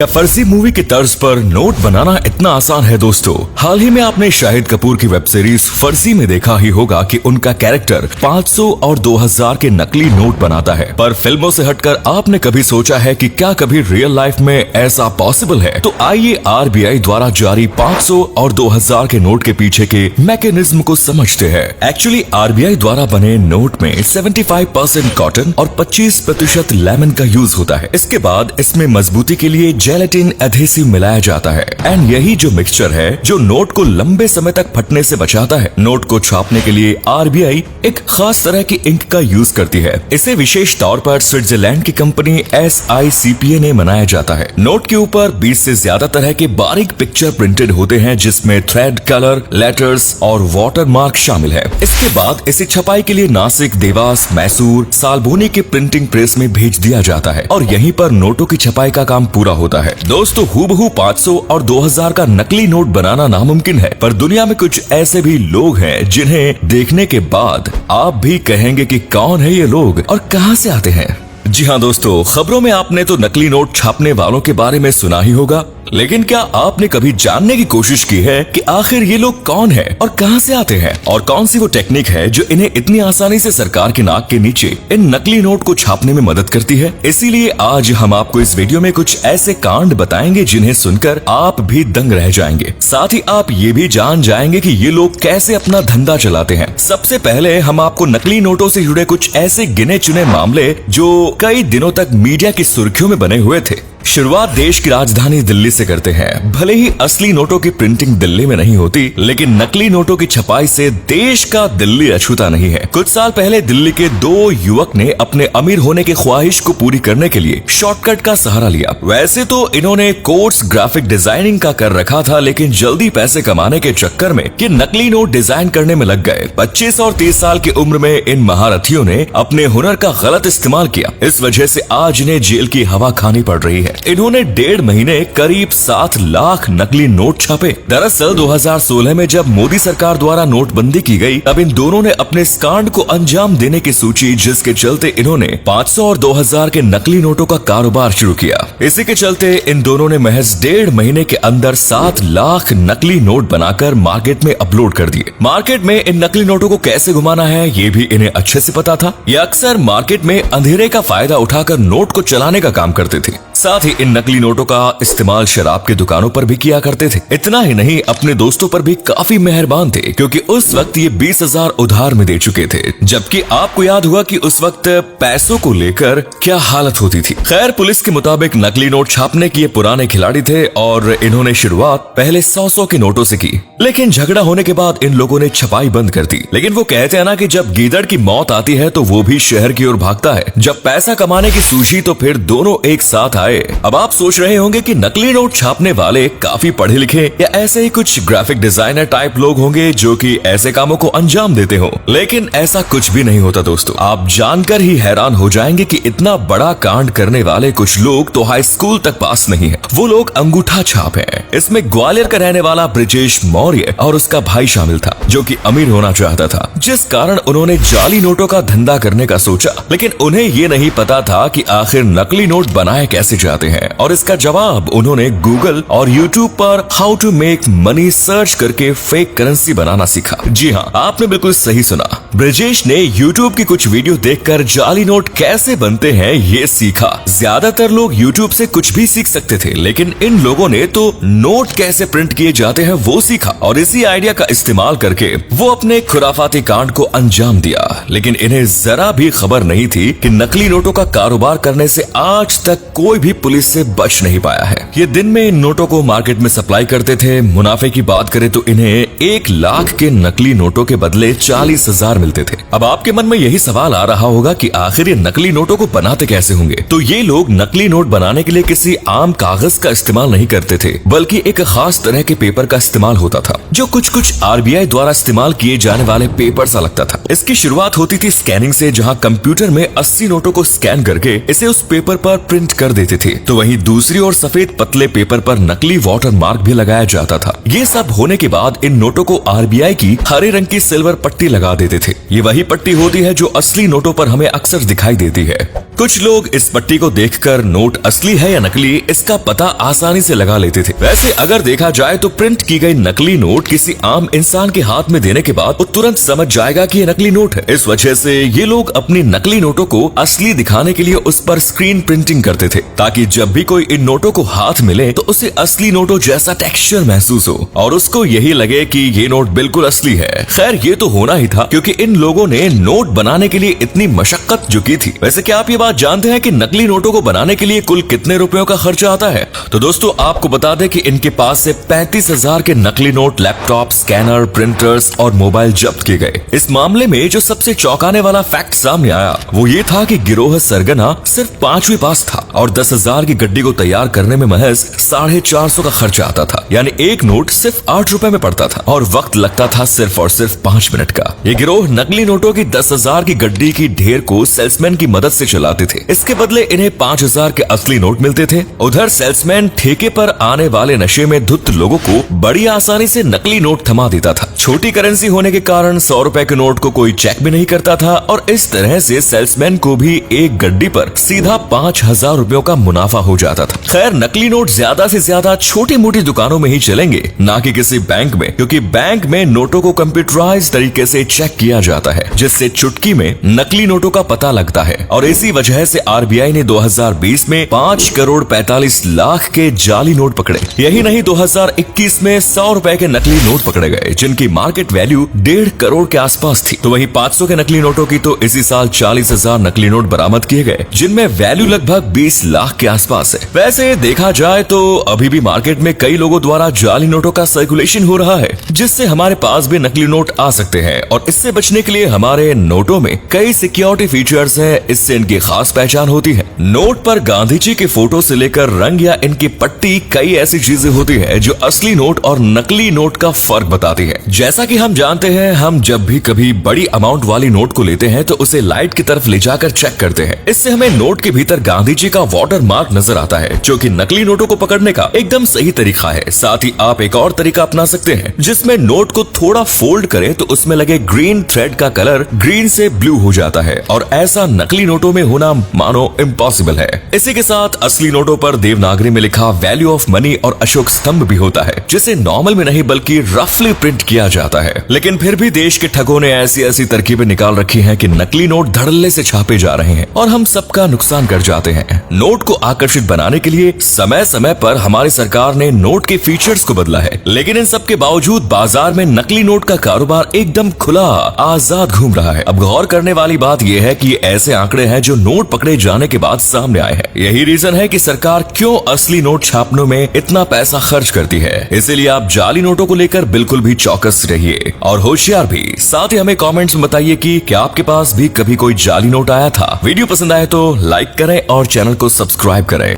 फर्जी मूवी की तर्ज पर नोट बनाना इतना आसान है दोस्तों। हाल ही में आपने शाहिद कपूर की वेब सीरीज फर्जी में देखा ही होगा कि उनका कैरेक्टर 500 और 2000 के नकली नोट बनाता है। पर फिल्मों से हटकर आपने कभी सोचा है कि क्या कभी रियल लाइफ में ऐसा पॉसिबल है? तो आइए आरबीआई द्वारा जारी 500 और 2000 के नोट के पीछे के मैकेनिज्म को समझते हैं। एक्चुअली आरबीआई द्वारा बने नोट में 75% कॉटन और 25% लेमन का यूज होता है। इसके बाद इसमें मजबूती के लिए जेलेटिन एडहेसिव मिलाया जाता है एंड यही जो मिक्सचर है जो नोट को लंबे समय तक फटने से बचाता है। नोट को छापने के लिए आरबीआई एक खास तरह की इंक का यूज करती है। इसे विशेष तौर पर स्विट्जरलैंड की कंपनी SICPA ने बनाया जाता है। नोट के ऊपर 20 से ज्यादा तरह के बारीक पिक्चर प्रिंटेड होते हैं जिसमें थ्रेड, कलर, लेटर्स और वाटर मार्क शामिल है। इसके बाद इसे छपाई के लिए नासिक, देवास, मैसूर, सालबोनी के प्रिंटिंग प्रेस में भेज दिया जाता है और यहीं पर नोटों की छपाई का काम पूरा होता है। दोस्तों हूबहू 500 और 2000 का नकली नोट बनाना नामुमकिन है, पर दुनिया में कुछ ऐसे भी लोग हैं जिन्हें देखने के बाद आप भी कहेंगे कि कौन है ये लोग और कहां से आते हैं। जी हाँ दोस्तों, खबरों में आपने तो नकली नोट छापने वालों के बारे में सुना ही होगा, लेकिन क्या आपने कभी जानने की कोशिश की है कि आखिर ये लोग कौन है और कहां से आते हैं और कौन सी वो टेक्निक है जो इन्हें इतनी आसानी से सरकार की नाक के नीचे इन नकली नोट को छापने में मदद करती है? इसीलिए आज हम आपको इस वीडियो में कुछ ऐसे कांड बताएंगे जिन्हें सुनकर आप भी दंग रह जाएंगे। साथ ही आप ये भी जान जाएंगे कि ये लोग कैसे अपना धंधा चलाते हैं। सबसे पहले हम आपको नकली नोटों से जुड़े कुछ ऐसे गिने चुने मामले जो कई दिनों तक मीडिया की सुर्खियों में बने हुए थे। शुरुआत देश की राजधानी दिल्ली से करते हैं। भले ही असली नोटों की प्रिंटिंग दिल्ली में नहीं होती, लेकिन नकली नोटों की छपाई से देश का दिल्ली अछूता नहीं है। कुछ साल पहले दिल्ली के 2 युवक ने अपने अमीर होने की ख्वाहिश को पूरी करने के लिए शॉर्टकट का सहारा लिया। वैसे तो इन्होंने कोर्स ग्राफिक डिजाइनिंग का कर रखा था, लेकिन जल्दी पैसे कमाने के चक्कर में ये नकली नोट डिजाइन करने में लग गए। 25 और 30 साल की उम्र में इन महारथियों ने अपने हुनर का गलत इस्तेमाल किया। इस वजह से आज इन्हें जेल की हवा खानी पड़ रही है। इन्होंने 1.5 महीने करीब 7 लाख नकली नोट छापे। दरअसल 2016 में जब मोदी सरकार द्वारा नोटबंदी की गई, तब इन दोनों ने अपने इस कांड को अंजाम देने की सोची, जिसके चलते इन्होंने 500 और 2000 के नकली नोटों का कारोबार शुरू किया। इसी के चलते इन दोनों ने महज 1.5 महीने के अंदर 7 लाख नकली नोट बनाकर मार्केट में अपलोड कर दिए। मार्केट में इन नकली नोटों को कैसे घुमाना है ये भी इन्हें अच्छे से पता था। ये अक्सर मार्केट में अंधेरे का फायदा उठाकर नोट को चलाने का काम करते थे। साथ ही इन नकली नोटों का इस्तेमाल शराब की दुकानों पर भी किया करते थे। इतना ही नहीं, अपने दोस्तों पर भी काफी मेहरबान थे, क्योंकि उस वक्त ये 20,000 उधार में दे चुके थे। जबकि आपको याद होगा कि उस वक्त पैसों को लेकर क्या हालत होती थी। खैर, पुलिस के मुताबिक नकली नोट छापने के ये पुराने खिलाड़ी थे और इन्होंने शुरुआत पहले 100 के नोटों से की, लेकिन झगड़ा होने के बाद इन लोगों ने छपाई बंद कर दी। लेकिन वो कहते हैं ना कि जब गीदड़ की मौत आती है तो वो भी शहर की ओर भागता है। जब पैसा कमाने की सूझी तो फिर दोनों एक साथ आए। अब आप सोच रहे होंगे कि नकली नोट छापने वाले काफी पढ़े लिखे या ऐसे ही कुछ ग्राफिक डिजाइनर टाइप लोग होंगे जो कि ऐसे कामों को अंजाम देते हो, लेकिन ऐसा कुछ भी नहीं होता दोस्तों। आप जानकर ही हैरान हो जाएंगे कि इतना बड़ा कांड करने वाले कुछ लोग तो हाई स्कूल तक पास नहीं है। वो लोग अंगूठा छाप हैं। इसमें ग्वालियर का रहने वाला ब्रिजेश मौर्य और उसका भाई शामिल था, जो कि अमीर होना चाहता था, जिस कारण उन्होंने जाली नोटों का धंधा करने का सोचा। लेकिन उन्हें ये नहीं पता था कि आखिर नकली नोट बनाए कैसे जाते हैं, और इसका जवाब उन्होंने गूगल और यूट्यूब पर how to make money search करके फेक करेंसी बनाना सीखा। जी हाँ, आपने बिल्कुल सही सुना। ब्रजेश ने यूट्यूब की कुछ वीडियो देखकर जाली नोट कैसे बनते हैं ये सीखा। ज्यादातर लोग यूट्यूब से कुछ भी सीख सकते थे, लेकिन इन लोगों ने तो नोट कैसे प्रिंट किए जाते हैं वो सीखा और इसी आइडिया का इस्तेमाल करके वो अपने खुराफाती कांड को अंजाम दिया। लेकिन इन्हें जरा भी खबर नहीं थी कि नकली नोटों का कारोबार करने से आज तक कोई भी पुलिस से बच नहीं पाया है। ये दिन में इन नोटों को मार्केट में सप्लाई करते थे। मुनाफे की बात करें तो इन्हें 1 लाख के नकली नोटों के बदले 40,000 मिलते थे। अब आपके मन में यही सवाल आ रहा होगा कि आखिर ये नकली नोटों को बनाते कैसे होंगे? तो ये लोग नकली नोट बनाने के लिए किसी आम कागज का इस्तेमाल नहीं करते थे, बल्कि एक खास तरह के पेपर का इस्तेमाल होता था, जो कुछ आरबीआई द्वारा इस्तेमाल किए जाने वाले पेपर सा लगता था। इसकी शुरुआत होती थी स्कैनिंग से, जहाँ कंप्यूटर में 80 नोटों को स्कैन करके इसे उस पेपर पर प्रिंट कर देते थे। तो वहीं दूसरी ओर सफेद पतले पेपर पर नकली वाटर मार्क भी लगाया जाता था। ये सब होने के बाद इन नोटों को आरबीआई की हरे रंग की सिल्वर पट्टी लगा देते थे। ये वही पट्टी होती है जो असली नोटों पर हमें अक्सर दिखाई देती है। कुछ लोग इस पट्टी को देखकर नोट असली है या नकली इसका पता आसानी से लगा लेते थे। वैसे अगर देखा जाए तो प्रिंट की गई नकली नोट किसी आम इंसान के हाथ में देने के बाद वो तुरंत समझ जाएगा कि ये नकली नोट है। इस वजह से ये लोग अपनी नकली नोटों को असली दिखाने के लिए उस पर स्क्रीन प्रिंटिंग करते थे, ताकि जब भी कोई इन नोटों को हाथ मिले तो उसे असली नोटों जैसा टेक्सचर महसूस हो और उसको यही लगे कि ये नोट बिल्कुल असली है। खैर ये तो होना ही था, क्योंकि इन लोगों ने नोट बनाने के लिए इतनी मशक्कत जो की थी। वैसे क्या आप ये बात जानते हैं कि नकली नोटों को बनाने के लिए कुल कितने रुपयों का खर्चा आता है? तो दोस्तों आपको बता दें कि इनके पास से 35,000 के नकली नोट, लैपटॉप, स्कैनर, प्रिंटर्स और मोबाइल जब्त किए गए। इस मामले में जो सबसे चौंकाने वाला फैक्ट सामने आया वो ये था कि गिरोह सरगना सिर्फ 5वीं पास था और 10,000 की गड्डी को तैयार करने में महज 450 का खर्चा आता था। यानी एक नोट सिर्फ 8 रुपए में पड़ता था और वक्त लगता था सिर्फ और सिर्फ 5 मिनट का। ये गिरोह नकली नोटों की 10,000 की गड्डी की ढेर को सेल्समैन की मदद से चलाते थे। इसके बदले इन्हें 5,000 के असली नोट मिलते थे। उधर सेल्समैन ठेके पर आने वाले नशे में धुत लोगों को बड़ी आसानी से नकली नोट थमा देता था। छोटी करेंसी होने के कारण 100 रुपए के नोट को कोई चेक भी नहीं करता था और इस तरह से सेल्समैन को भी एक गड्डी पर सीधा 5,000 रुपयों का मुनाफा हो जाता था। खैर नकली नोट ज्यादा से ज्यादा छोटी मोटी दुकानों में ही चलेंगे, ना कि किसी बैंक में, क्योंकि बैंक में नोटों को कंप्यूटराइज तरीके से चेक किया जाता है, जिससे चुटकी में नकली नोटों का पता लगता है। और इसी वजह से आरबीआई ने 2020 में 5 करोड़ 45 लाख के जाली नोट पकड़े। यही नहीं 2021 में 100 रुपए के नकली नोट पकड़े गए, जिनकी मार्केट वैल्यू 1.5 करोड़ के आसपास थी। तो वहीं 500 के नकली नोटों की तो इसी साल 40,000 नकली नोट बरामद किए गए, जिनमें वैल्यू लगभग 20 लाख के आसपास है। वैसे देखा जाए तो अभी भी मार्केट में कई लोगों द्वारा जाली नोटों का सर्कुलेशन हो रहा है, जिससे हमारे पास भी नकली नोट आ सकते हैं। और इससे बचने के लिए हमारे नोटों में कई सिक्योरिटी फीचर्स हैं, इससे इनकी खास पहचान होती है। नोट पर गांधी जी के फोटो से लेकर रंग या इनकी पट्टी, कई ऐसी चीजें होती है जो असली नोट और नकली नोट का फर्क बताती है। जैसा कि हम जानते हैं, हम जब भी कभी बड़ी अमाउंट वाली नोट को लेते हैं तो उसे लाइट की तरफ ले जाकर चेक करते हैं। इससे हमें नोट के भीतर गांधी जी का वाटर मार्क नजर आता है, जो कि नकली नोटों को पकड़ने का एकदम सही तरीका है। साथ ही आप एक और तरीका अपना सकते हैं, जिसमें नोट को थोड़ा फोल्ड करें तो उसमें लगे ग्रीन थ्रेड का कलर ग्रीन से ब्लू हो जाता है, और ऐसा नकली नोटों में होना मानो इम्पॉसिबल है। इसी के साथ असली नोटों पर देवनागरी में लिखा वैल्यू ऑफ मनी और अशोक स्तंभ भी होता है, जिसे नॉर्मल में नहीं बल्कि रफली प्रिंट किया जाता है। लेकिन फिर भी देश के ठगों ने ऐसी ऐसी तरकीबें निकाल रखी हैं कि नकली नोट धड़ल्ले से छापे जा रहे हैं और हम सबका नुकसान कर जाते हैं। नोट को आकर्षित बनाने के लिए समय समय पर हमारी सरकार ने नोट के फीचर्स को बदला है, लेकिन इन सब के बावजूद बाजार में नकली नोट का कारोबार एकदम खुला आजाद घूम रहा है। अब गौर करने वाली बात यह है कि ये ऐसे आंकड़े हैं जो नोट पकड़े जाने के बाद सामने आए हैं। यही रीजन है कि सरकार क्यों असली नोट छापने में इतना पैसा खर्च करती है। इसीलिए आप जाली नोटों को लेकर बिल्कुल भी चौकस रहिए और होशियार भी। साथ ही हमें कमेंट्स में बताइए कि क्या आपके पास भी कभी कोई जाली नोट आया था। वीडियो पसंद आए तो लाइक करें और चैनल को सब्सक्राइब करें।